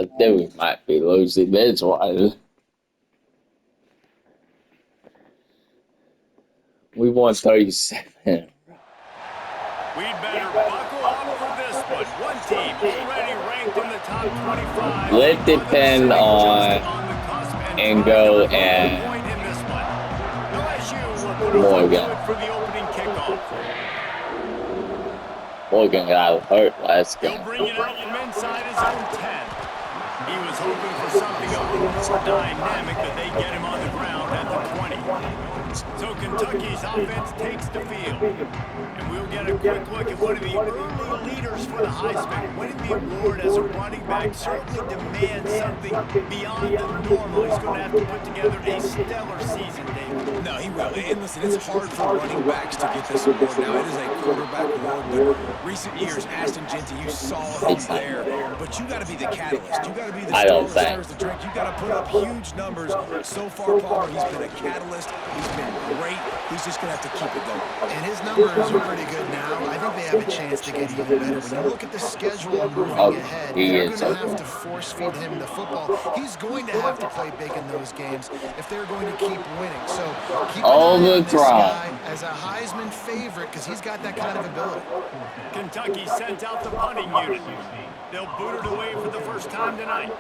I think we might be losing this one. We won 37. We'd better buckle up for this one. One team already ranked in the top 25. Let depend on Ingo and point in this one. LSU will put Morgan. for the opening kickoff. Morgan got hurt last He'll game. bring it out from inside his own 10. He was hoping for something a little more dynamic, but they get him on the ground at the 20. So Kentucky's offense takes the field. And we'll get a quick look at one of the early leaders for the Heisman. Winning the award as a running back certainly demands something beyond the normal. He's going to have to put together a stellar season, David. No, he will. And listen, it's hard for running backs to get this award. Now, it is a quarterback award, but recent years, Ashton Jeanty, you saw him there. But you got to be the catalyst. You got to be the star that stirs the drink. You got to put up huge numbers. So far, Palmer, he's been a catalyst. He's been great. He's just going to have to keep it going. And his numbers are pretty good now. I think they have a chance to get even better. When you look at the schedule moving ahead, they're going to have to force-feed him the football. He's going to have to play big in those games if they're going to keep winning. So keep an eye on this guy as a Heisman favorite because he's got that kind of ability. Kentucky sent out the punting unit. They'll boot it away for the first time tonight.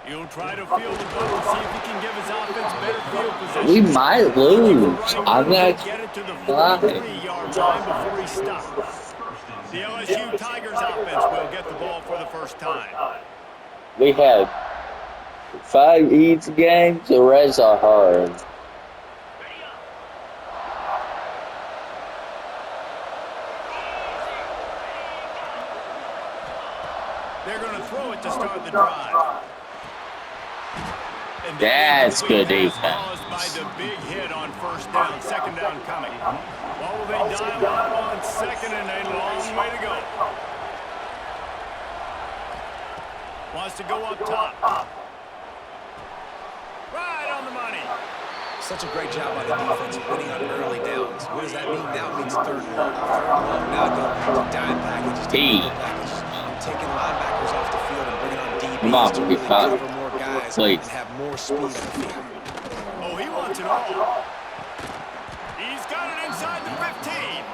He'll try to field the ball and see if he can give his offense better field position. We might lose. I'm not get it to the 43-yard line before he stops. The LSU Tigers offense will get the ball for the first time. We have 5 each games. The rest are hard. They're going to throw it to start the drive. That's good defense. By the big hit on first down, second down coming. What will they dial up on second and a long way to go? Wants to go up top. Right on the money. Such a great job by the defense winning on early downs. What does that mean? Now it means third and long. Third and long. Now going to dime packages, taking linebackers off the field and bringing on DBs to really cover more guys and have more speed on the field. Oh, he wants it all. He's got it inside the 15.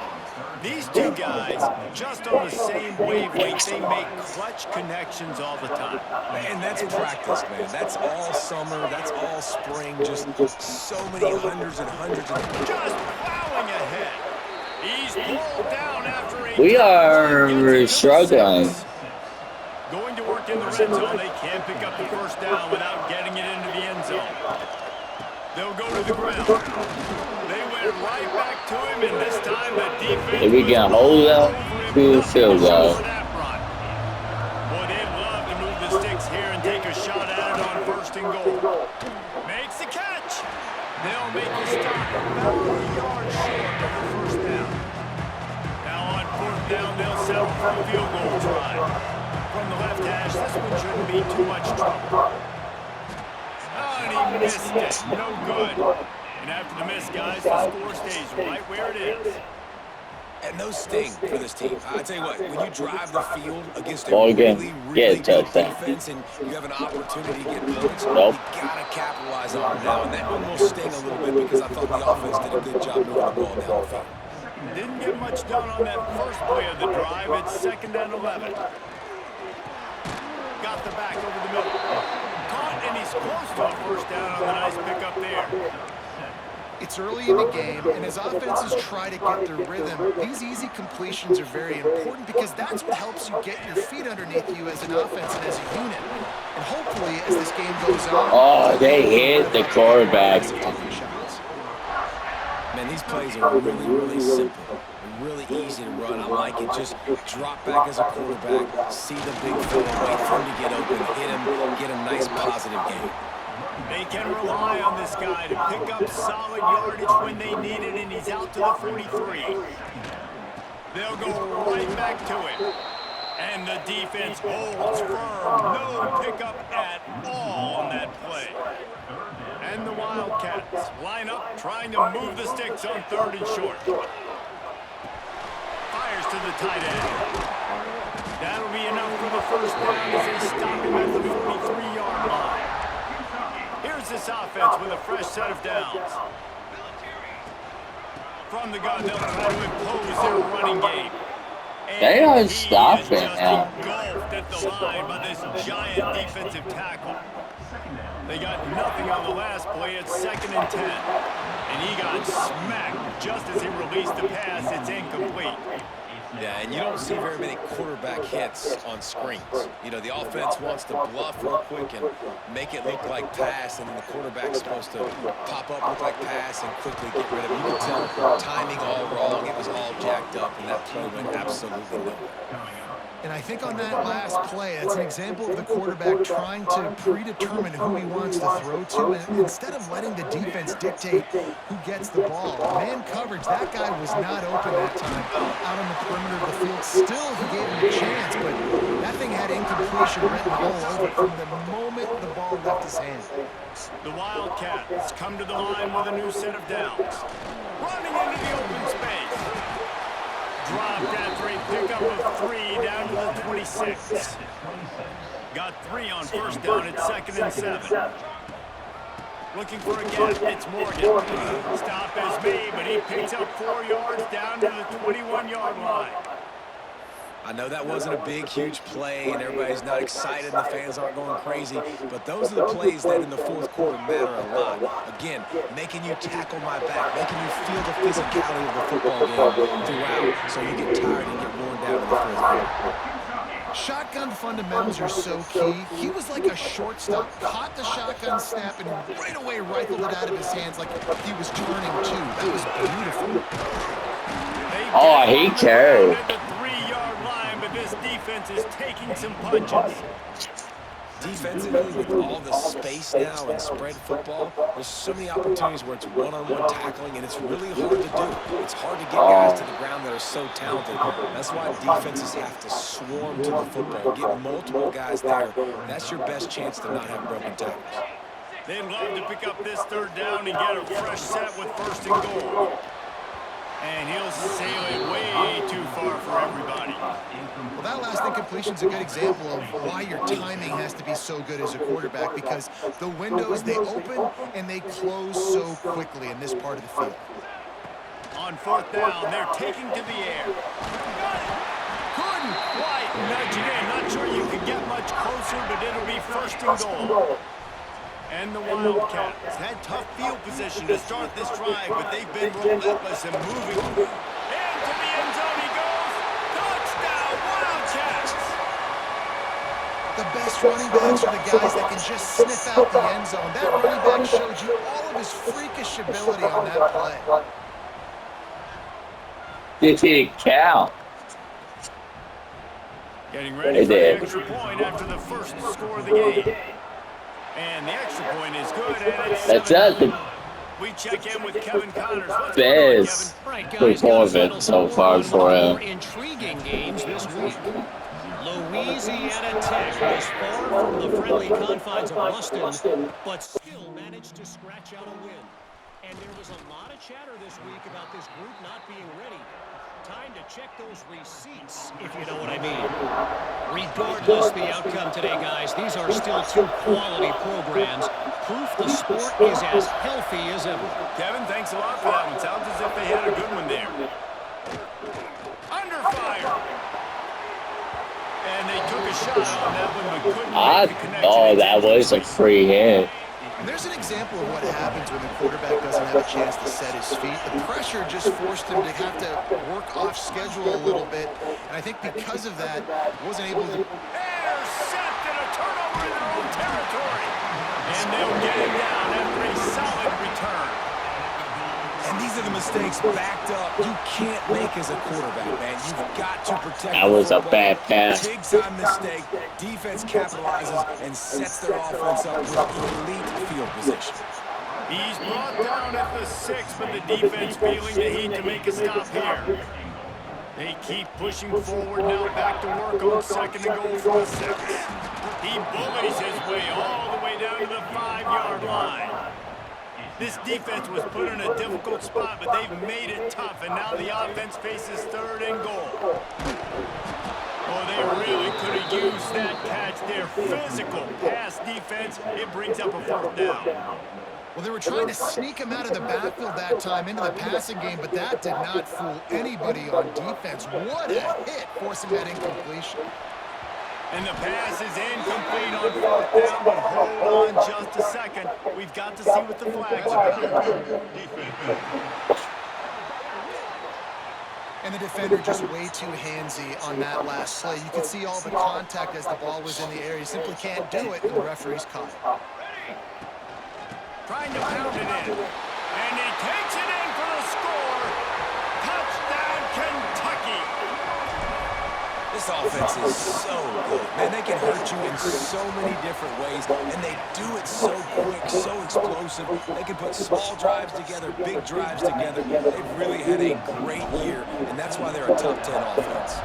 These two guys, just on the same wavelength, they make clutch connections all the time. And that's practice, man. That's all summer. That's all spring. Just so many hundreds and hundreds of... Just plowing ahead. He's pulled down after a... We are struggling. Going to work in the red zone. They can't pick up the first down without getting it into the end zone. They'll go to the ground. They went right back to him, and this time the defense... If we can hold up, we will field goal. Boy, they'd love to move the sticks here and take a shot at it on first and goal. Makes the catch. They'll make a stop about a yard short of the first down. Now on fourth down, they'll settle for a field goal try. From the left hash, this one shouldn't be too much trouble. Oh, and he missed it. No good. And after the miss, guys, the score stays right where it is. And those sting for this team. I tell you what, when you drive the field against a really big defense and you have an opportunity to get points, you gotta capitalize on it now. And that one will sting a little bit because I thought the offense did a good job moving the ball down the field. Didn't get much done on that first play of the drive. It's second and 11. Got the back over the middle. Caught, and he's close to a first down on the nice pickup there. It's early in the game, and as offenses try to get their rhythm, these easy completions are very important because that's what helps you get your feet underneath you as an offense and as a unit. And hopefully, as this game goes on... Oh, they hit the quarterback. Man, these plays are really, really simple. Really easy to run. I like it. Just drop back as a quarterback, see the big fella, wait for him to get open, hit him, get a nice positive game. They can rely on this guy to pick up solid yardage when they need it, and he's out to the 43. They'll go right back to him. And the defense holds firm. No pickup at all on that play. And the Wildcats line up, trying to move the sticks on third and short. Fires to the tight end. That'll be enough for the first down as they stop him at the 43-yard line. Here's this offense with a fresh set of downs. From the gun, they'll try to impose their running game. They And are he is stopping just now. engulfed at the line by this giant defensive tackle. They got nothing on the last play at 2nd and 10. And he got smacked just as he released the pass. It's incomplete. Yeah, and you don't see very many quarterback hits on screens. You know, the offense wants to bluff real quick and make it look like pass, and then the quarterback's supposed to pop up, look like pass, and quickly get rid of it. You can tell timing all wrong. It was all jacked up, and that play went absolutely nowhere. And I think on that last play, that's an example of the quarterback trying to predetermine who he wants to throw to. And instead of letting the defense dictate who gets the ball, man coverage, that guy was not open that time out on the perimeter of the field. Still, he gave him a chance, but that thing had incompletion written all over it from the moment the ball left his hand. The Wildcats come to the line with a new set of downs. Running into the open space. Dropped after a pickup of 3 down to the 26. Got 3 on first down at 2nd and 7. Looking for a gap, it's Morgan. Stop is made, but he picks up 4 yards down to the 21-yard line. I know that wasn't a big, huge play, and everybody's not excited, and the fans aren't going crazy, but those are the plays that in the fourth quarter matter a lot. Again, making you tackle my back, making you feel the physicality of the football game throughout, so you get tired and get worn down in the fourth quarter. Shotgun fundamentals are so key. He was like a shortstop, caught the shotgun snap, and right away rifled it out of his hands like he was turning two. That was beautiful. Oh, he carried. This defense is taking some punches. Defensively, with all the space now and spread football, there's so many opportunities where it's one-on-one tackling, and it's really hard to do. It's hard to get guys to the ground that are so talented. That's why defenses have to swarm to the football, get multiple guys there. That's your best chance to not have broken tackles. They'd love to pick up this 3rd down and get a fresh set with 1st and goal. And he'll sail it way too far for everybody. Well, that last incompletion is a good example of why your timing has to be so good as a quarterback, because the windows, they open and they close so quickly in this part of the field. On 4th down, they're taking to the air. Couldn't quite nudge it in. Not sure you could get much closer, but it'll be 1st and goal. And the Wildcats had tough field position to start this drive, but they've been relentless in moving. Into the end zone he goes. Touchdown, Wildcats! The best running backs are the guys that can just sniff out the end zone. That running back showed you all of his freakish ability on that play. Did it count? Getting ready for the extra point after the first score of the game. And the extra point is good, and it's That's it. We check in with Kevin Connors. Best performance so far for him. Intriguing games this week. Louisiana Tech was far from the friendly confines of Ruston, but still managed to scratch out a win. And there was a lot of chatter this week about this group not being ready. Time to check those receipts, if you know what I mean. Regardless the outcome today, guys, these are still 2 quality programs. Proof the sport is as healthy as ever. Kevin, thanks a lot for that one. Sounds as if they had a good one there. Under fire. And they took a shot on that one, but couldn't make the connection. Oh, that was a free hit. And there's an example of what happens when the quarterback doesn't have a chance to set his feet. The pressure just forced him to have to work off schedule a little bit. And I think because of that, wasn't able to... Intercept and a turnover in their own territory. And they'll get him down after a solid return. And these are the mistakes backed up you can't make as a quarterback, man. You've got to protect That was a bad pass. Big-time mistake. Defense capitalizes and sets their offense up with elite field position. He's brought down at the 6, but the defense feeling the heat to make a stop here. They keep pushing forward now, back to work on 2nd and goal from the 6. He bullies his way all the way down to the 5-yard line. This defense was put in a difficult spot, but they've made it tough, and now the offense faces 3rd and goal. Oh, they really could have used that catch there. Physical pass defense. It brings up a 4th down. Well, they were trying to sneak him out of the backfield that time into the passing game, but that did not fool anybody on defense. What a hit, forcing that incompletion. And the pass is incomplete on 4th down, but hold on just a second. We've got to see what the flag's about. And the defender just way too handsy on that last play. You could see all the contact as the ball was in the air. You simply can't do it, and the referee's caught it. Trying to pound it in. And he takes it in for the score. Touchdown, Kentucky. This offense is so good. Man, they can hurt you in so many different ways, and they do it so quick, so explosive. They can put small drives together, big drives together. They've really had a great year, and that's why they're a top 10 offense.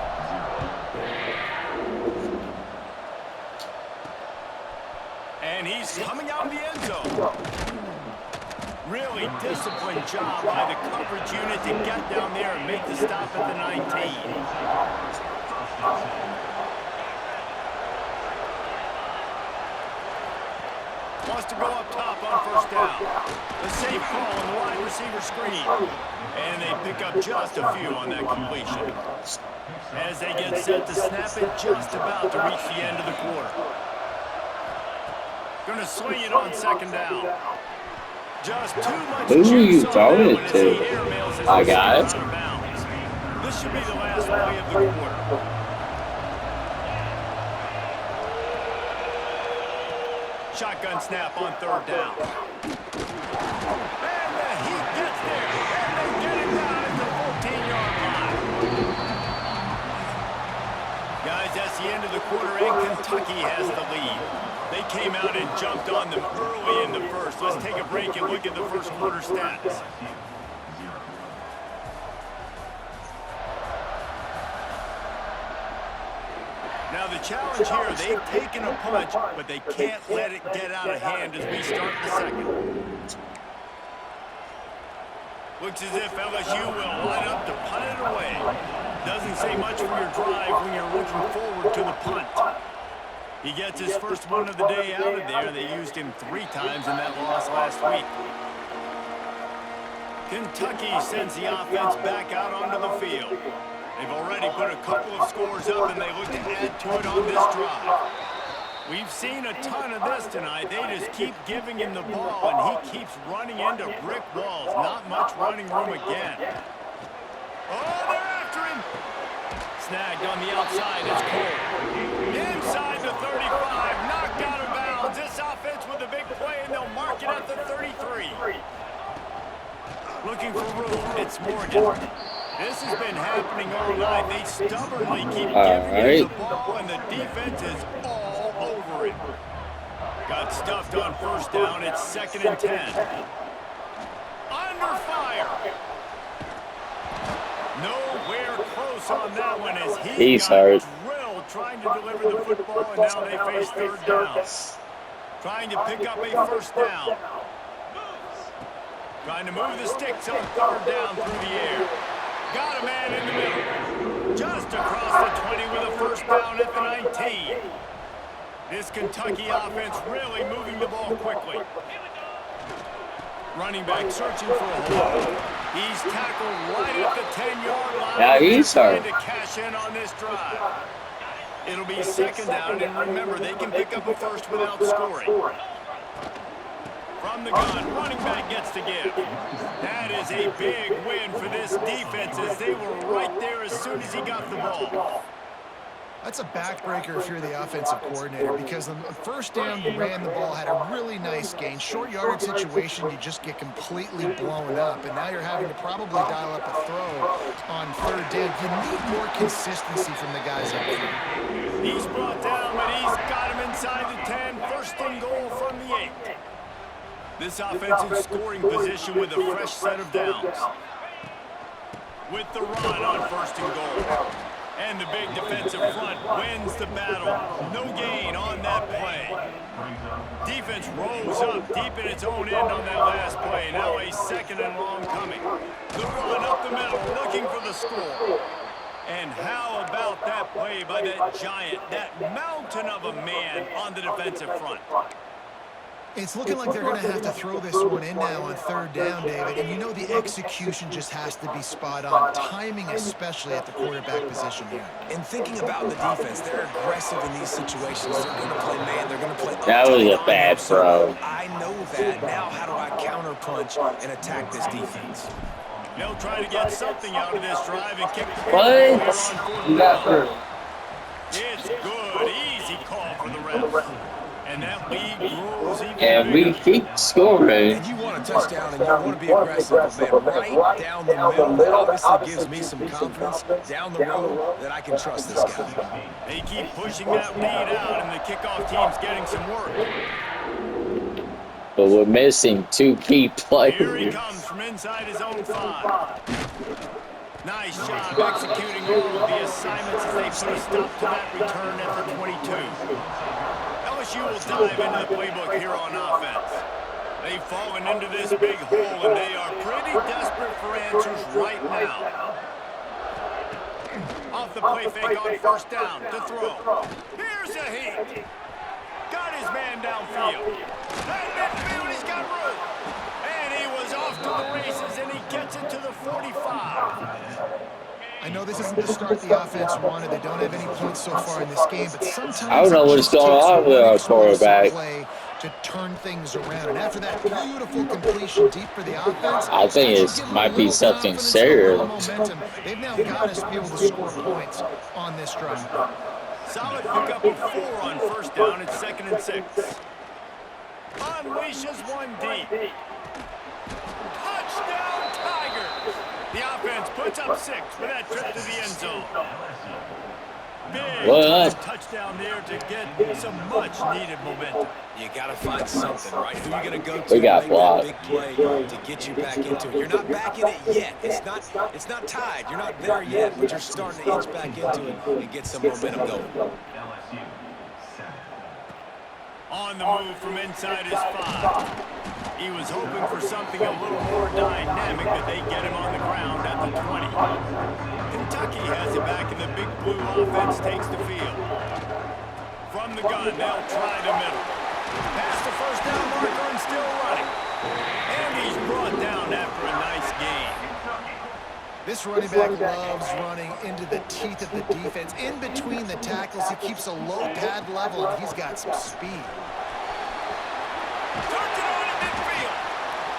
And he's coming out of the end zone. Really disciplined job by the coverage unit to get down there and make the stop at the 19. Wants to go up top on 1st down. The safe call on the wide receiver screen. And they pick up just a few on that completion. As they get set to snap it, just about to reach the end of the quarter. Going to swing it on 2nd down. Just too much Who are you juice on throwing that one it as to? he airmails his I got receiver out of bounds. This should be the last play of the quarter. Shotgun snap on 3rd down. And the Heat gets there. And they get him down at the 14-yard line. Guys, that's the end of the quarter, and Kentucky has the lead. They came out and jumped on them early in the first. Let's take a break and look at the first quarter stats. Now the challenge here, they've taken a punch, but they can't let it get out of hand as we start the second. Looks as if LSU will line up to punt it away. Doesn't say much for your drive when you're looking forward to the punt. He gets his first one of the day out of there. They used him 3 times in that loss last week. Kentucky sends the offense back out onto the field. They've already put a couple of scores up, and they look to add to it on this drive. We've seen a ton of this tonight. They just keep giving him the ball, and he keeps running into brick walls. Not much running room again. Oh, they're after him. Snagged on the outside. It's Cole. Inside the 35, knocked out of bounds. This offense with a big play, and they'll mark it at the 33. Looking for room. It's Morgan. This has been happening all night. They stubbornly keep giving him the ball, and the defense is all over it. Got stuffed on 1st down. It's 2nd and 10. Under fire. Nowhere close on that one as he got drilled trying to deliver the football, and now they face 3rd down. Trying to pick up a 1st down. Trying to move the sticks on 3rd down through the air. Got a man in the middle. Just across the 20 with a 1st down at the 19. This Kentucky offense really moving the ball quickly. Running back searching for a hole. He's tackled right at the 10-yard line. Now he's trying to cash in on this drive. It'll be 2nd down, and remember, they can pick up a 1st without scoring. From the gun, running back gets to give. That is a big win for this defense as they were right there as soon as he got the ball. That's a backbreaker if you're the offensive coordinator, because the 1st down you ran the ball, had a really nice gain. Short yardage situation, you just get completely blown up, and now you're having to probably dial up a throw on 3rd down. You need more consistency from the guys up front. He's brought down, but he's got him inside the 10. 1st and goal from the 8. This offensive scoring position with a fresh set of downs. With the run on 1st and goal. And the big defensive front wins the battle. No gain on that play. Defense rose up deep in its own end on that last play. Now a 2nd and long coming. The run up the middle, looking for the score. And how about that play by that giant, that mountain of a man on the defensive front? It's looking like they're going to have to throw this one in now on third down, David. And you know the execution just has to be spot on. Timing especially at the quarterback position here. And thinking about the defense, they're aggressive in these situations. They're going to play man. They're going to play That was a on bad you. throw. I know that. Now how do I counterpunch and attack this defense? They'll try to get something out of this drive and kick the What? field goal here on fourth You got down. hurt. It's good. Easy call for the refs. And that lead grows even And we bigger. keep scoring. And you want a touchdown and you want to be aggressive, but man, right down the middle, that obviously gives me some confidence down the road that I can trust this guy. They keep pushing that lead out, and the kickoff team's getting some work. But we're missing 2 key Here he players. comes from inside his own 5. Nice job executing all of the assignments as they put a stop to that return at the 22. LSU will dive into the playbook here on offense. They've fallen into this big hole, and they are pretty desperate for answers right now. Off the play fake on first down to throw. Here's a heat. Got his man downfield. That midfield, he's got room. And he was off to the races, and he gets it to the 45. I know this isn't the start the offense wanted. They don't have any points so far in this game, but sometimes I don't know it what's just going takes on with one our explosive quarterback. play to turn things around. And after that beautiful completion deep for the offense, I think that it should give them might a be little something confidence and a little serious. momentum. They've now got us to be able to score points on this drive. Solid pickup of 4 on first down. It's 2nd and 6. Unleashes one deep. Touchdown Tigers. The offense puts up 6 for that trip to the end zone. Big What? touchdown there to get some much-needed momentum. You got to find something, right? Who are you going to go to We got make blocked. that big play to get you back into it? You're not back in it yet. It's not tied. You're not there yet, but you're starting to inch back into it and get some momentum going. On the move from inside his 5. He was hoping for something a little more dynamic, but they get him on the ground at the 20. Kentucky has it back, and the big blue offense takes the field. From the gun, they'll try the middle. Past the first down marker and still running. And he's brought down after a nice gain. This running back loves running into the teeth of the defense. In between the tackles, he keeps a low pad level, and he's got some speed. Turns it on in midfield.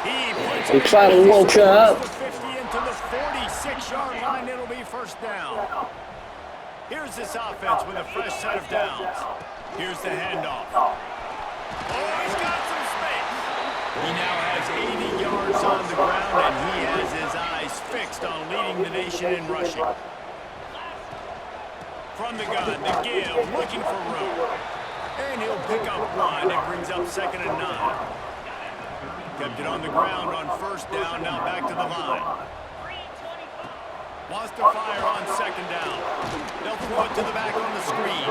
He puts We it try to woke up. the 50 into the 46-yard line. It'll be first down. Here's this offense with a fresh set of downs. Here's the handoff. Oh, he's got some space. He now has 80 yards on the ground, and he has his eyes fixed on leading the nation in rushing. From the gun, the give, looking for room. And he'll pick up 1. It brings up 2nd and 9. Kept it on the ground on first down, now back to the line. Wants to fire on 2nd down. They'll throw it to the back on the screen.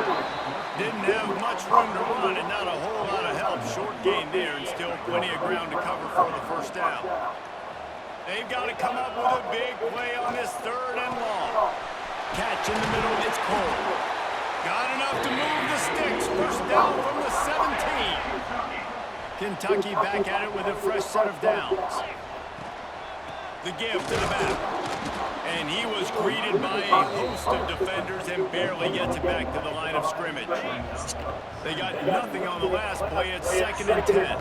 Didn't have much room to run and not a whole lot of help. Short gain there and still plenty of ground to cover for the first down. They've got to come up with a big play on this 3rd and long. Catch in the middle, it's Cole. Got enough to move the sticks. First down from the 17. Kentucky back at it with a fresh set of downs. The give to the back. And he was greeted by a host of defenders and barely gets it back to the line of scrimmage. They got nothing on the last play. It's 2nd and 10.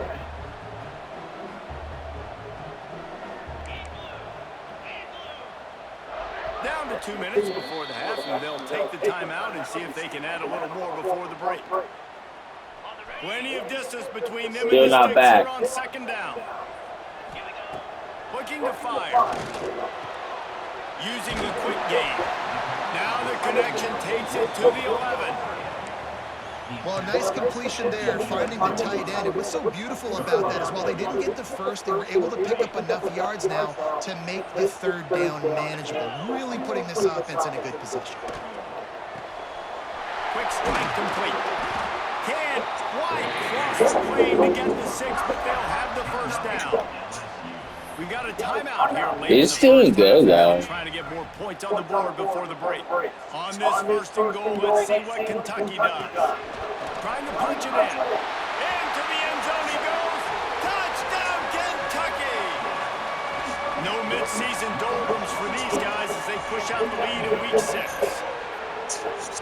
Down to 2 minutes before the half, and they'll take the timeout and see if they can add a little more before the break. Plenty of distance between them Still and the not sticks back. here on 2nd down. Looking to fire. Using the quick game. Now the connection takes it to the 11. Well, a nice completion there, finding the tight end. And what's so beautiful about that is while they didn't get the first, they were able to pick up enough yards now to make the 3rd down manageable, really putting this offense in a good position. Quick strike complete. Can't quite cross the plane to get the 6, but they'll have the first down. We got a timeout here late in the He's doing first half good, now, though. trying to get more points on the board before the break. On this first and goal, let's see what Kentucky does. Trying to punch it in. Into the end zone he goes. Touchdown, Kentucky! No midseason doldrums for these guys as they push out the lead in week 6.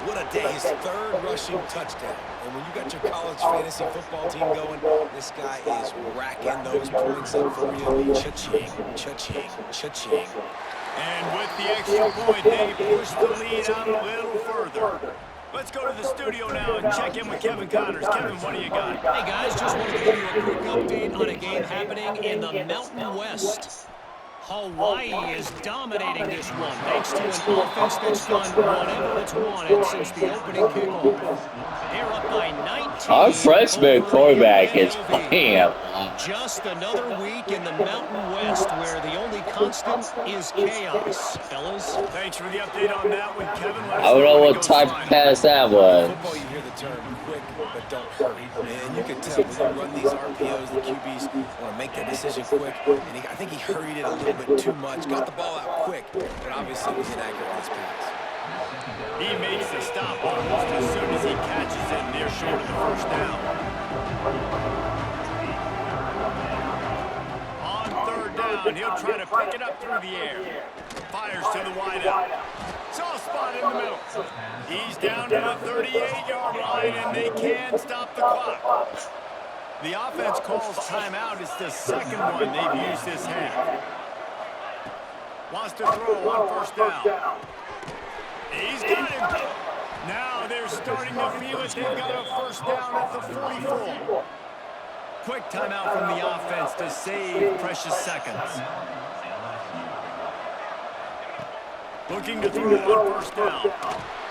What a day, his third rushing touchdown. And when you got your college fantasy football team going, this guy is racking those points up for you. Cha-ching, cha-ching, cha-ching. And with the extra point, they push the lead out a little further. Let's go to the studio now and check in with Kevin Connors. Kevin, what do you got? Hey, guys, just wanted to give you a quick update on a game happening in the Mountain West. Hawaii is dominating this one thanks to an offense that's done whatever it's wanted since the opening kickoff. They're up by 19. Our freshman over quarterback is UNLV. playing. Just another week in the Mountain West where the only constant is chaos, fellas. Thanks for the update on that one, Kevin. I don't know what type of pass that was. Football, you hear the term quick, but don't hurry. And you can tell when you run these RPOs, the QBs want to make that decision quick. And I think he hurried it a little bit too much. Got the ball out quick, but obviously was inaccurate in his pass. He makes the stop almost as soon as he catches it near short of the first down. On third down, he'll try to pick it up through the air. Fires to the wideout. Soft spot in the middle. He's down to the 38-yard line, and they can stop the clock. The offense calls timeout. It's the second one they've used this half. Wants to throw on first down. He's got him. Now they're starting to feel it. They've got a first down at the 44. Quick timeout from the offense to save precious seconds. Looking to throw on first down.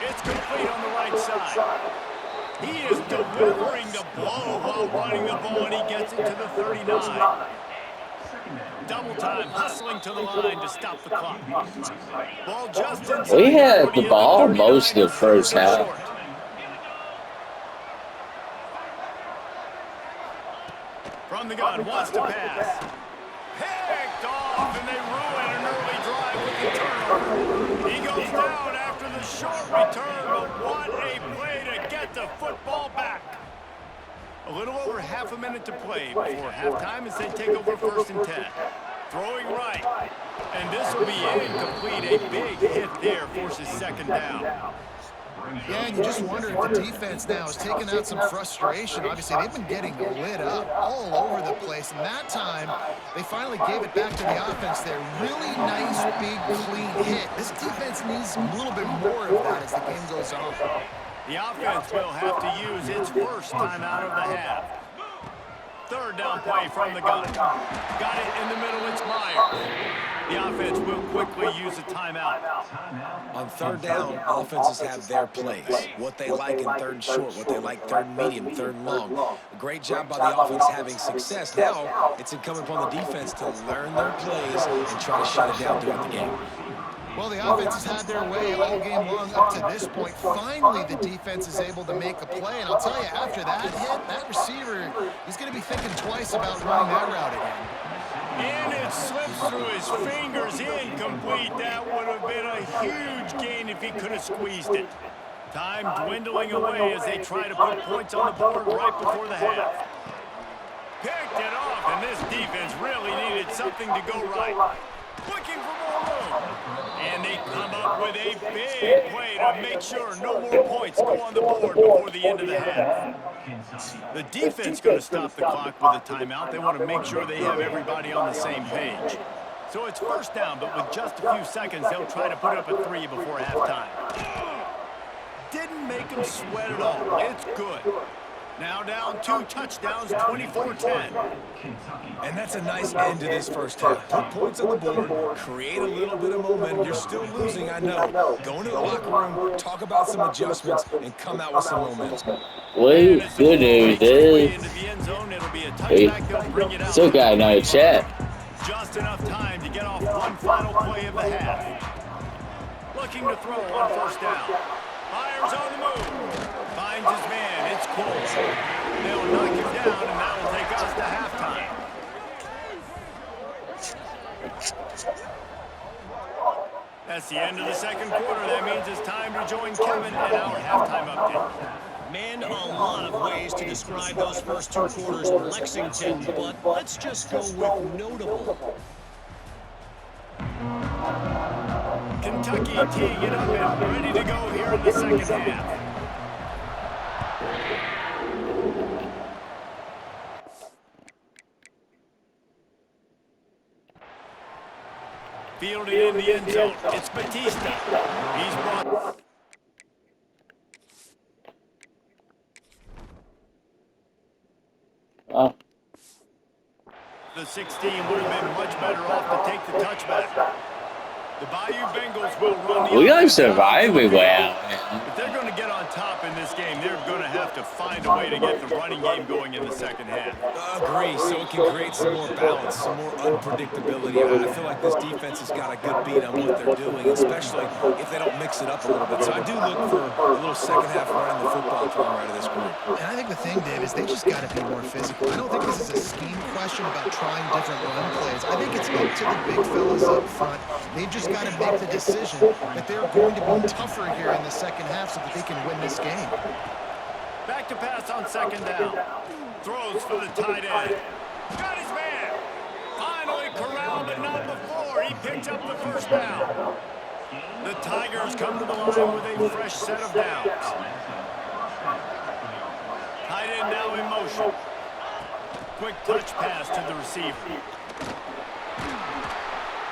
It's complete on the right side. He is delivering the blow while running the ball, and he gets it to the 39. Double time, hustling to the line to stop the clock. Ball just inside. We had the ball most of the first half. From the gun, wants to pass. Picked off, and they ruin an early drive with the turnover. He goes down after the short return, but what a play to get the football back. A little over half a minute to play before halftime as they take over first and 10. Throwing right. And this will be incomplete. A big hit there forces second down. Yeah, and you just wonder if the defense now is taking out some frustration. Obviously, they've been getting lit up all over the place. And that time, they finally gave it back to the offense there. Really nice, big, clean hit. This defense needs a little bit more of that as the game goes on. The offense will have to use its first timeout of the half. Third down play from the gun. Got it in the middle, it's Myers. The offense will quickly use a timeout. On third down, offenses have their plays. What they like in third and short, what they like third and medium, third and long. A great job by the offense having success. Now, it's incumbent upon the defense to learn their plays and try to shut it down throughout the game. Well, the offense has had their way all game long up to this point. Finally, the defense is able to make a play. And I'll tell you, after that hit, that receiver, he's going to be thinking twice about running that route again. And it slips through his fingers, incomplete. That would have been a huge gain if he could have squeezed it. Time dwindling away as they try to put points on the board right before the half. Picked it off, and this defense really needed something to go right. Looking for more room. And they come up with a big play to make sure no more points go on the board before the end of the half. The defense going to stop the clock with a timeout. They want to make sure they have everybody on the same page. So it's first down, but with just a few seconds, they'll try to put up a 3 before halftime. Didn't make them sweat at all. It's good. Now down 2 touchdowns, 24-10. And that's a nice end to this first half. Put points on the board, create a little bit of momentum. You're still losing, I know. Go into the locker room, talk about some adjustments, and come out with some momentum. Well, good news is, we still got another chat. Just enough time to get off one final play of the half. Looking to throw on first down. Myers on the move. Finds his man. It's Cole. They'll knock him down, and that'll take us to halftime. That's the end of the second quarter. That means it's time to join Kevin and our halftime update. Man, a lot of ways to describe those first two quarters in Lexington, but let's just go with notable. Kentucky teeing it up and ready to go here in the second half. Fielded in the end zone. It's Batista. He's brought... Oh. The 16 would have been much better off to take the touchback. The Bayou Bengals will run the... We are surviving well. If they're going to get on top in this game, they're going to have to find a way to get the running game going in the second half. Agree, so it can create some more balance, some more unpredictability. I feel like this defense has got a good beat on what they're doing, especially if they don't mix it up a little bit. So I do look for a little second half running the football from right of this group. And I think the thing, Dave, is they just got to be more physical. I don't think this is a scheme question about trying different run plays. I think it's up to the big fellas up front. They've just got to make the decision that they're going to be tougher here in the second half so that they can win this game. Back to pass on second down. Throws for the tight end. Got his man. Finally corralled, but not before. He picked up the first down. The Tigers come to the line with a fresh set of downs. Tight end now in motion. Quick touch pass to the receiver.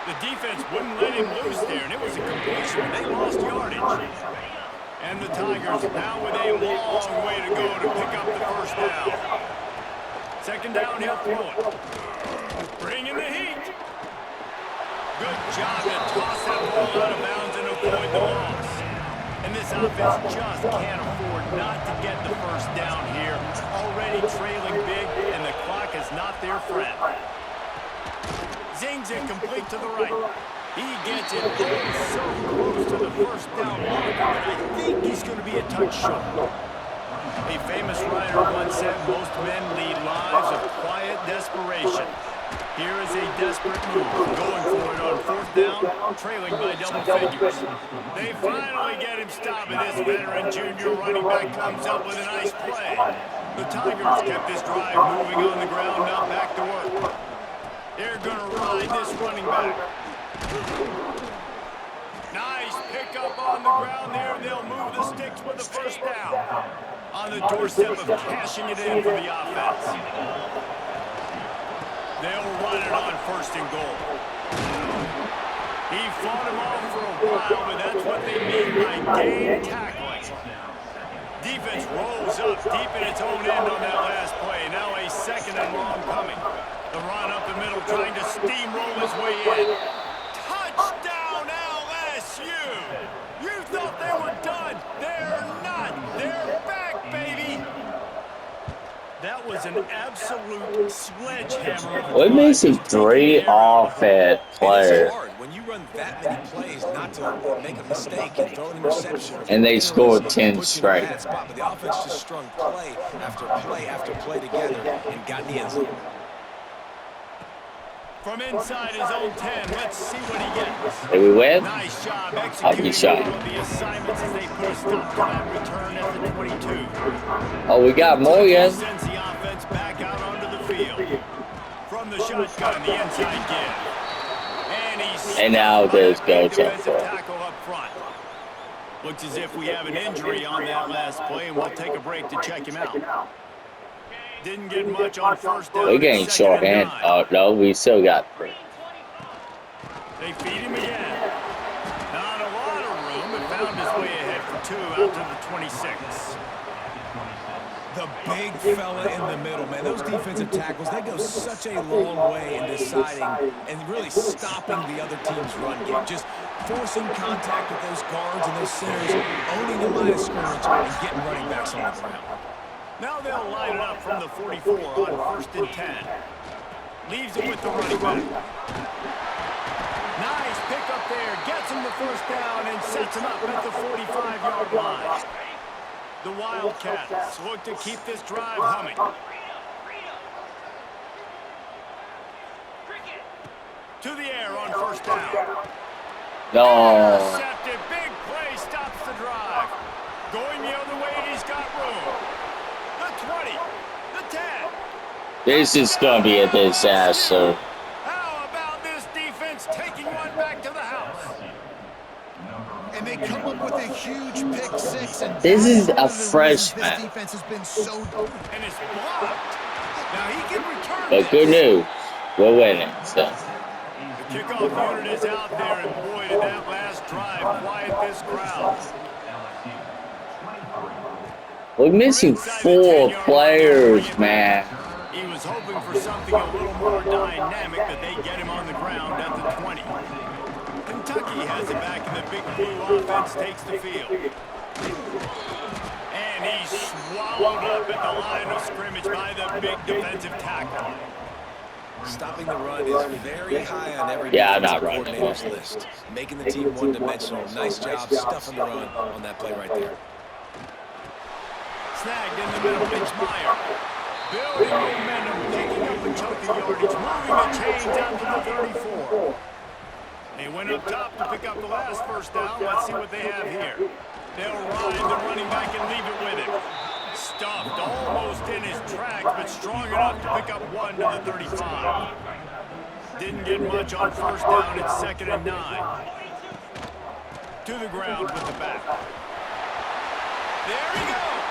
The defense wouldn't let him loose there, and it was a completion. They lost yardage. And the Tigers now with a long way to go to pick up the first down. Second down, he'll throw it. Bringing the heat. Good job to toss that ball out of bounds and avoid the loss. And this offense just can't afford not to get the first down here. Already trailing big, and the clock is not their friend. Zings it complete to the right. He gets it so close to the first down marker, but I think he's going to be a touch short. A famous writer once said most men lead lives of quiet desperation. Here is a desperate move, going for it on fourth down, trailing by double figures. They finally get him stopped, and this veteran junior running back comes up with a nice play. The Tigers kept this drive moving on the ground, now back to work. They're going to ride this running back. Nice pickup on the ground there. They'll move the sticks with the first down. On the doorstep of cashing it in for the offense. They'll run it on first and goal. He fought him off for a while, but that's what they mean by game tackling. Defense rolls up deep in its own end on that last play. Now a second and long coming. The run up the middle, trying to steamroll his way in. Touchdown, LSU! You thought they were done. They're not. They're back, baby. That was an absolute sledgehammer. What makes him 3 offense players? It's hard when you run that many plays not to make a mistake and throw an interception. And they scored 10 straight. But the offense just strung play after play after play together and got in the end zone. From inside his own 10, let's see what he gets. Did we win? Nice job I'll be executing shot. all of the assignments as they put a stop to that return at the 22. Oh, we got Morgan. Sends the offense back out onto the field. From the shotgun, the inside give. And now there's goes up defensive front. tackle up front. Looks as if we have an injury on that last play, and we'll take a break to check him out. Didn't get much on first down. We're getting shorthand. Oh, no, we still got 3. They feed him again. Not a lot of room, but found his way ahead for 2 out to the 26. The big fella in the middle, man. Those defensive tackles, they go such a long way in deciding and really stopping the other team's run game. Just forcing contact with those guards and those centers, owning the line of scrimmage, and getting running backs on the ground. Now they'll line it up from the 44 on first and 10. Leaves it with the running back. Nice pick up there. Gets him the first down and sets him up at the 45-yard line. The Wildcats look to keep this drive humming. To the air on first down. No. Intercepted. Big play stops the drive. Going the other way, and he's got room. The 20. The 10. This is going to be a disaster. How about this defense taking one back to the house? And they come up with a huge pick six, and This that is is one a of the reasons this freshman. defense has been so... And it's blocked. Now he can return But good this. news. We're winning, so. The kickoff unit is out there, and boy, did that last drive quiet this crowd. We're missing 4 players, man. He was hoping for something a little more dynamic, that they get him on the ground at the 20. Kentucky has it back, and the big blue offense takes the field. And he's swallowed up at the line of scrimmage by the big defensive tackle. Stopping the run is very high on every I'm defensive not running. coordinator's list. Making the team one-dimensional. Nice job stuffing the run on that play right there. Snagged in the middle, Mitch Meyer. Building momentum, picking up a chunk of yardage, moving the chains out to the 34. They went up top to pick up the last first down. Let's see what they have here. They'll ride the running back and leave it with him. Stuffed almost in his tracks, but strong enough to pick up 1 to the 35. Didn't get much on first down. It's 2nd and 9. To the ground with the back. There he goes.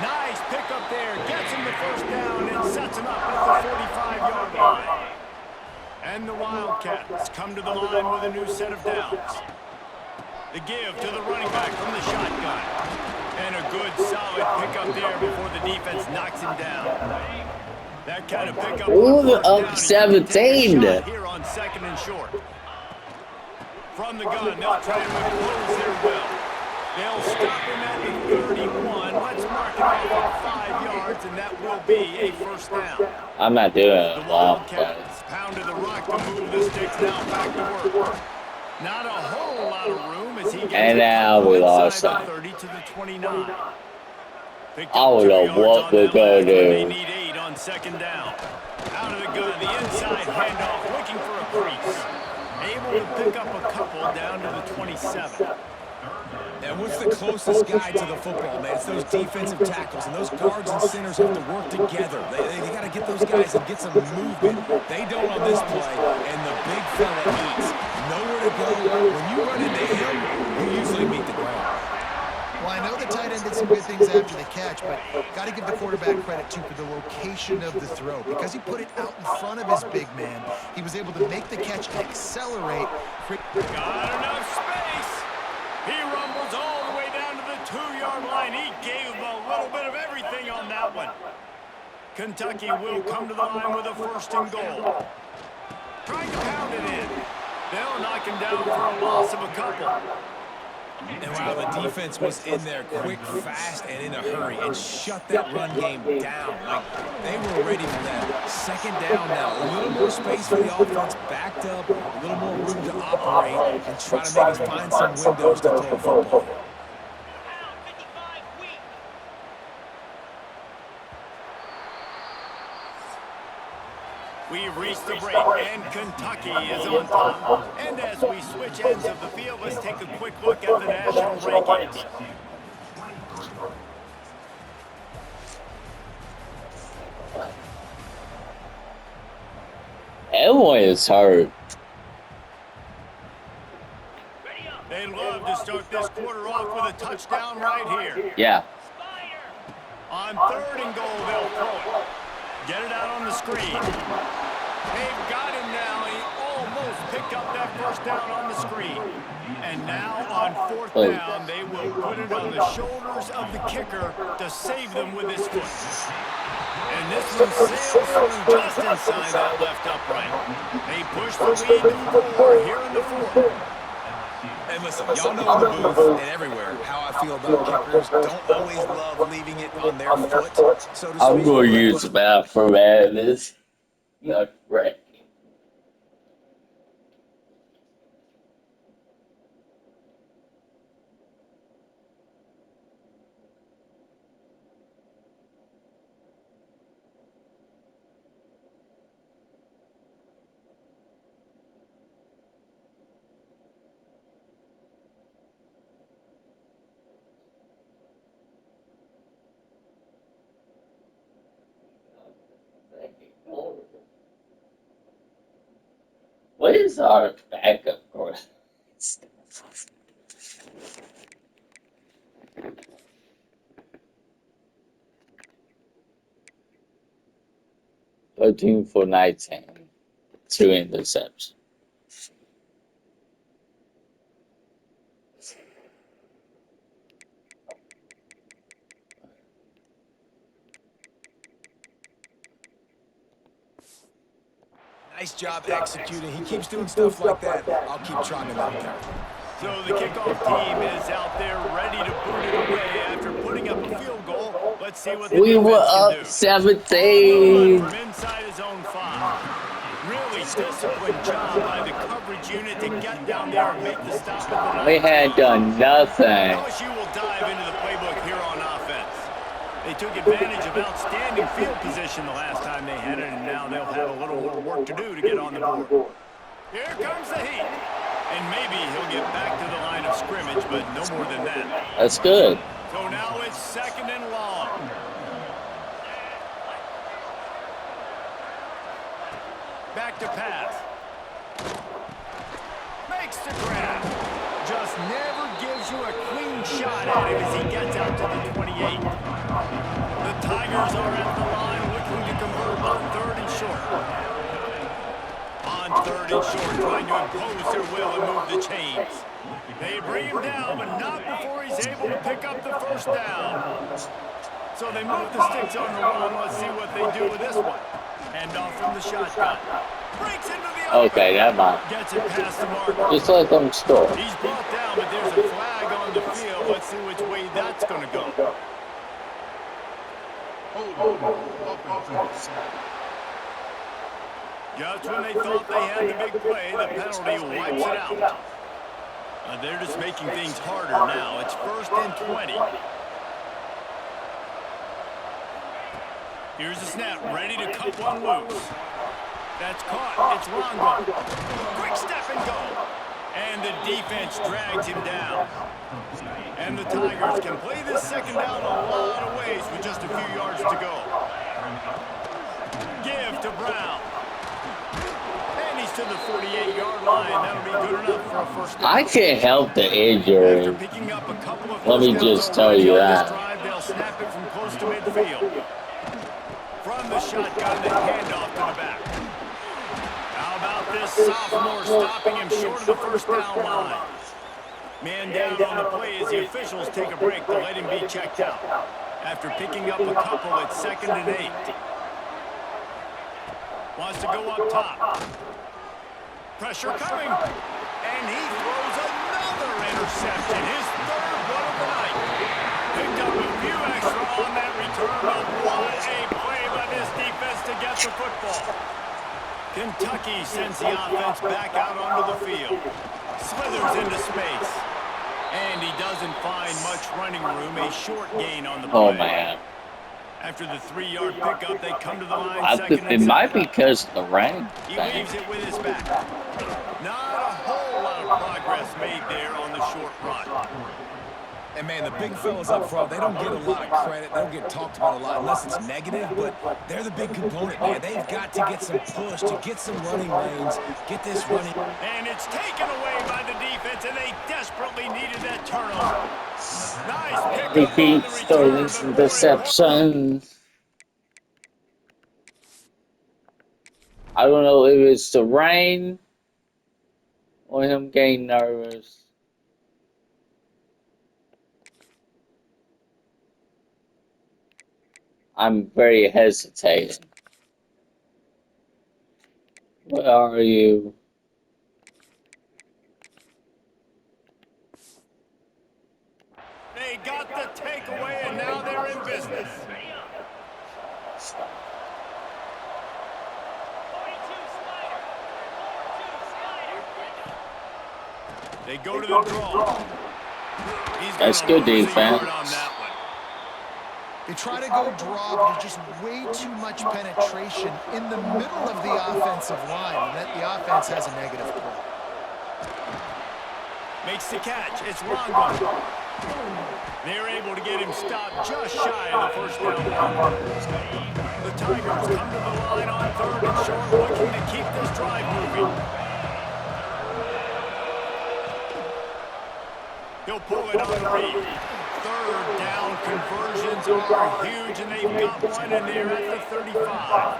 Nice pickup there. Gets him the first down and sets him up at the 45-yard line. And the Wildcats come to the line with a new set of downs. The give to the running back from the shotgun. And a good, solid pickup there before the defense knocks him down. That kind of pickup on first down. 17. Here on 2nd and short. From the gun, they'll try and close their will. They'll stop him at the 31. Let's mark it off at 5 yards, and that will be a first down. I'm not doing The a long play. Wildcats pounded the rock to move the sticks. Now back to work. Not a whole lot of room as he gets And now we lost inside that. the 30 to the 29. Picked I up don't 2 know yards what on we're that gonna last one. They do. need 8 on 2nd down. Out of the gun, the inside handoff, looking for a crease. Able to pick up a couple down to the 27. And what's the closest guy to the football, man? It's those defensive tackles, and those guards and centers have to work together. They got to get those guys and get some movement. They don't on this play, and the big fella eats. Nowhere to go. When you run into him, you usually meet the ground. Well, I know the tight end did some good things after the catch, but got to give the quarterback credit, too, for the location of the throw. Because he put it out in front of his big man, he was able to make the catch and accelerate. Got enough space. He rumbles all the way down to the 2-yard line. He gave a little bit of everything on that one. Kentucky will come to the line with a 1st and goal. Trying to pound it in. They'll knock him down for a loss of a couple. And wow, the defense was in there quick, fast, and in a hurry, and shut that run game down. Like, they were ready for that. 2nd down now. A little more space for the offense, backed up, a little more room to operate, and try to maybe find some windows to throw a football. We've reached the break, and Kentucky is on top. And as we switch ends of the field, let's take a quick look at the national rankings. Everyone is hurt. They'd love to start this quarter off with a touchdown right here. Yeah. On 3rd and goal, they'll throw it. Get it out on the screen. They've got him now. He almost picked up that first down on the screen. And now on 4th down, they will put it on the shoulders of the kicker to save them with his foot. And this one sails through just inside that left upright. They push the lead to 4 here in the 4th. And listen, y'all know in the booth and everywhere how I feel about kickers. Don't always love leaving it on their foot, so to speak. I'm going to use the bathroom after this. Not right. is our backup course. 13 for 19. 2 interceptions. Nice job executing. He keeps doing stuff like that. I'll keep trotting him out there. So the kickoff team is out there ready to boot it away after putting up a field goal. Let's see what the We were defense can up do. 17. From inside his own 5. Really disciplined job by the coverage unit to get down there and make the stop at the We had done nothing. LSU will dive into the playbook here on offense. They took advantage of outstanding field position the last time they had it, and now they'll have a little more work to do to get on the board. Here comes the heat. And maybe he'll get back to the line of scrimmage, but no more than that. That's good. So now it's 2nd and long. Back to pass. Makes the grab. Just never gives you a clean shot at him as he gets out to the 28. The Tigers are at the line looking to convert on 3rd and short. On 3rd and short, trying to impose their will and move the chains. They bring him down, but not before he's able to pick up the 1st down. So they move the sticks on the run. Let's see what they do with this one. Hand off from the shotgun. Breaks into the open. Okay, never mind. Gets it past the mark. Just let them score. He's brought down, but there's a flag on the field. Let's see which way that's going to go. Just when they thought they had the big play, the penalty wipes it out. They're just making things harder now. It's 1st and 20. Here's the snap, ready to cut one loose. That's caught. It's Longo. Quick step and go. And the defense drags him down. And the Tigers can play this 2nd down a lot of ways with just a few yards to go. Give to Brown. And he's to the 48-yard line. That'll be good enough for a 1st down. I can't help the injury. After picking up a couple of Let me first downs just tell you already on this that. drive, they'll snap it from close to midfield. From the shotgun, the handoff to the back. How about this sophomore stopping him short of the 1st down line? Man down on the play as the officials take a break to let him be checked out. After picking up a couple at 2nd and 8. Wants to go up top. Pressure coming. And he throws another interception. His 3rd one of the night. Picked up a few extra on that return, but what a play by this defense to get the football. Kentucky sends the offense back out onto the field. Slithers into space. And he doesn't find much running room. A short gain on the play. Oh, man. After the 3-yard pickup, they come to the line 2nd and It might 7. be because of the rain. He leaves it with his back. Not a whole lot of progress made there on the short run. And, man, the big fellas up front, they don't get a lot of credit. They don't get talked about a lot unless it's negative, but they're the big component, man. They've got to get some push, to get some running lanes, get this running. And it's taken away by the defense, and they desperately needed that turnover. Nice He pickup on beats the return. those interceptions. I don't know if it's the rain or him getting nervous. I'm very hesitating. Where are you? They got the takeaway, and now they're in business. They go to the draw. That's good defense. They try to go draw, but there's just way too much penetration in the middle of the offensive line, and that the offense has a negative play. Makes the catch. It's Longo. They're able to get him stopped just shy of the 1st down. The Tigers come to the line on 3rd and short, looking to keep this drive moving. He'll pull it on the read. Third down conversions are huge, and they've got one in there at the 35.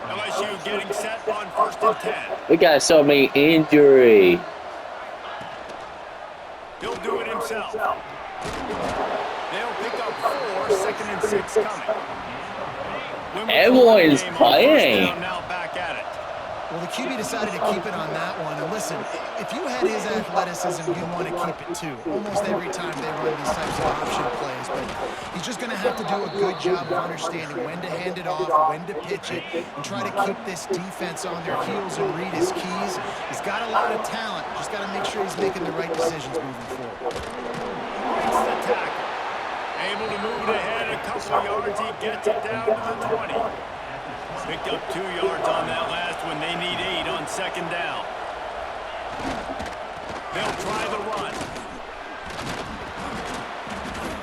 LSU getting set on 1st and 10. We got so many injury. He'll do it himself. They'll pick up 4, 2nd and 6 coming. Everyone is playing. Now back at it. Well, the QB decided to keep it on that one. And listen, if you had his athleticism, you'd want to keep it too. Almost every time they run these types of option plays. But he's just going to have to do a good job of understanding when to hand it off, when to pitch it, and try to keep this defense on their heels and read his keys. He's got a lot of talent. Just got to make sure he's making the right decisions moving forward. Breaks the tackle. Able to move it ahead a couple of yards. He gets it down to the 20. Picked up 2 yards on that last one. They need 8 on 2nd down. They'll try the run.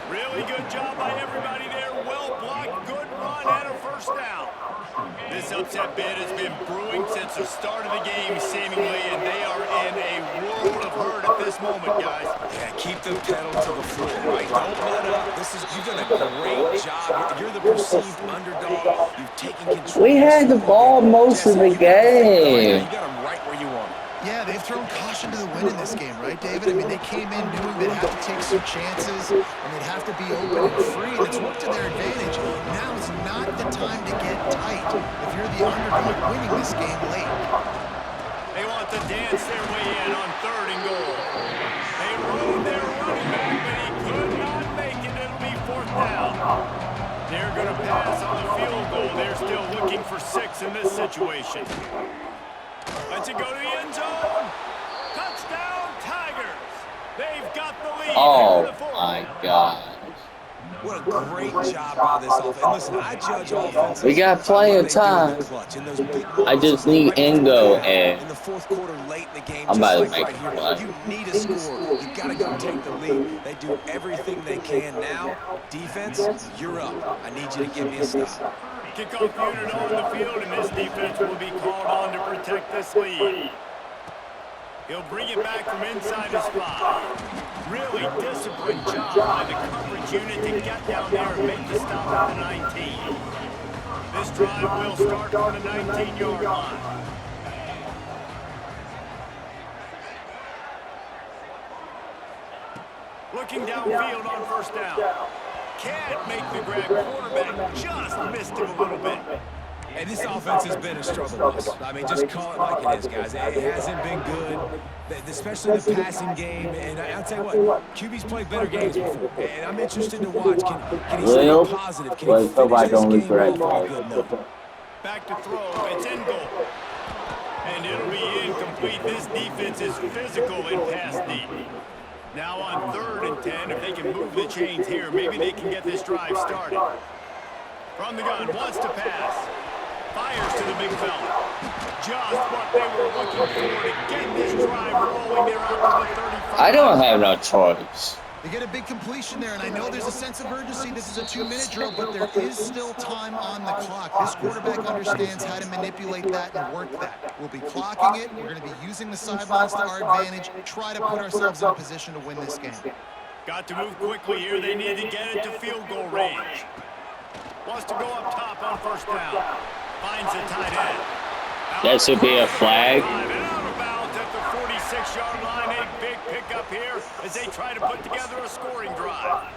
Really good job by everybody there. Well blocked, good run, and a 1st down. This upset bid has been brewing since the start of the game, seemingly, and they are in a world of hurt at this moment, guys. Yeah, keep the pedal to the floor, right? Don't let up. You've done a great job. You're the perceived underdog. You've taken control. We had the ball most of the game. You got them right where you want them. Yeah, they've thrown caution to the wind in this game, right, David? I mean, they came in knowing they'd have to take some chances, and they'd have to be open and free, and it's worked to their advantage. Now is not the time to get tight if you're the underdog winning this game late. They want to dance their way in on 3rd and goal. They rode their running back, but he could not make it. It'll be 4th down. They're going to pass on the field goal. They're still looking for 6 in this situation. Let's it go to the end zone. Touchdown, Tigers. They've got the lead. Oh my God. What a great job by this offense. Listen, I judge offenses. We got plenty of time. I just need Ingo, and in the 4th quarter, late in the game, I'm about to make right it here, you need a score. You got to go take the lead. They do everything they can now. Defense, you're up. I need you to give me a stop. Kickoff unit on the field, and this defense will be called on to protect this lead. He'll bring it back from inside his 5. Really disciplined job by the coverage unit to get down there and make the stop at the 19. This drive will start on the 19-yard line. Looking downfield on 1st down. Can't make the grab. Quarterback just missed him a little bit. And this offense has been a struggle bus. I mean, just call it like it is, guys. It hasn't been good, especially the passing game. And I'll tell you what, QB's played better games before. And I'm interested to watch. Can he stay positive? Can he finish this game off on a good note? Back to throw. It's in goal. And it'll be incomplete. This defense is physical and pass deep. Now on 3rd and 10, if they can move the chains here, maybe they can get this drive started. From the gun, wants to pass. Fires to the big fella. Just what they were looking for to get this drive rolling. They're out to the 35. I don't have no choice. They get a big completion there, and I know there's a sense of urgency. This is a 2-minute drill, but there is still time on the clock. This quarterback understands how to manipulate that and work that. We'll be clocking it. We're going to be using the sidelines to our advantage, try to put ourselves in a position to win this game. Got to move quickly here. They need to get it to field goal range. Wants to go up top on 1st down. Finds the tight end. That should be a flag. Out of bounds at the 46-yard line. A big pickup here as they try to put together a scoring drive.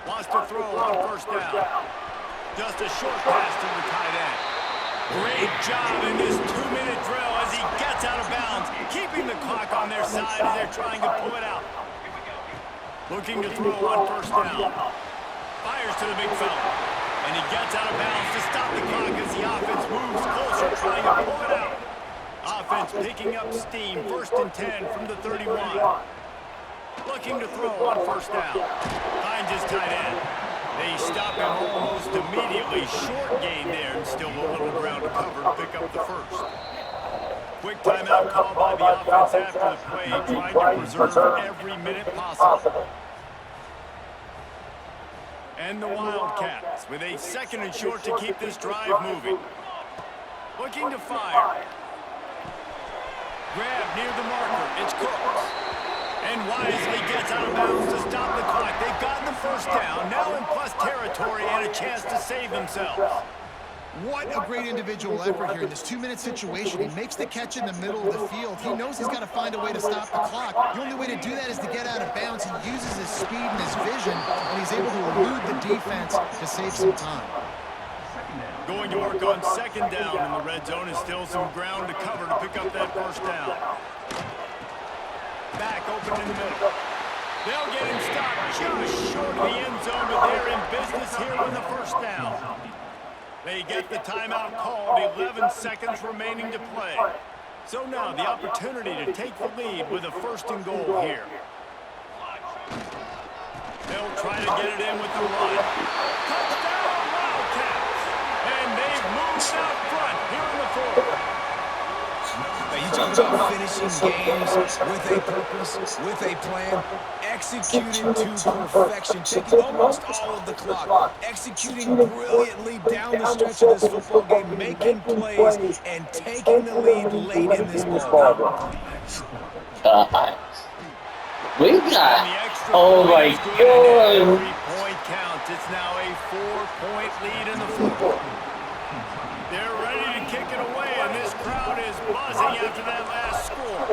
Wants to throw on 1st down. Just a short pass to the tight end. Great job in this 2-minute drill as he gets out of bounds, keeping the clock on their side as they're trying to pull it out. Looking to throw on 1st down. Fires to the big fella. And he gets out of bounds to stop the clock as the offense moves closer, trying to pull it out. Offense picking up steam. 1st and 10 from the 31. Looking to throw on 1st down. Finds his tight end. They stop him almost immediately. Short gain there, and still a little ground to cover to pick up the 1st. Quick timeout called by the offense after the play, trying to preserve every minute possible. And the Wildcats with a 2nd and short to keep this drive moving. Looking to fire. Grab near the marker. It's Cooks. And wisely gets out of bounds to stop the clock. They've gotten the first down, now in plus territory and a chance to save themselves. What a great individual effort here in this 2-minute situation. He makes the catch in the middle of the field. He knows he's got to find a way to stop the clock. The only way to do that is to get out of bounds. He uses his speed and his vision, and he's able to elude the defense to save some time. Going to work on second down in the red zone is still some ground to cover to pick up that first down. Back open in the middle. They'll get him stopped just short of the end zone, but they're in business here with the first down. They get the timeout called, 11 seconds remaining to play. So now the opportunity to take the lead with a first and goal here. They'll try to get it in with the run. Touchdown, Wildcats! And they've moved out front here in the fourth. Now you talk about finishing games with a purpose, with a plan, executed to perfection, taking almost all of the clock, executing brilliantly down the stretch of this football game, making plays, and taking the lead late in this ball game. God. We got, oh my God. Every point counts. It's now a 4-point lead in the fourth. They're ready to kick it away, and this crowd is buzzing after that last score.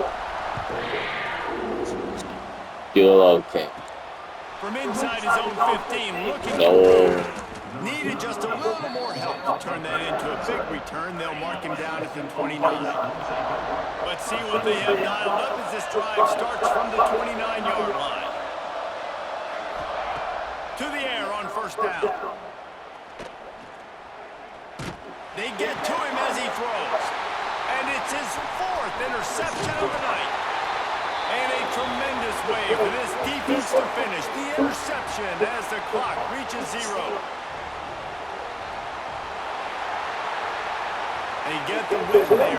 You're okay. From inside his own 15, looking for needed just a little more help to turn that into a big return. They'll mark him down at the 29. Let's see what they have dialed up as this drive starts from the 29-yard line. To the air on first down. They get to him as he throws. And it's his fourth interception of the night. And a tremendous way for this defense to finish the interception as the clock reaches 0. They get the win there.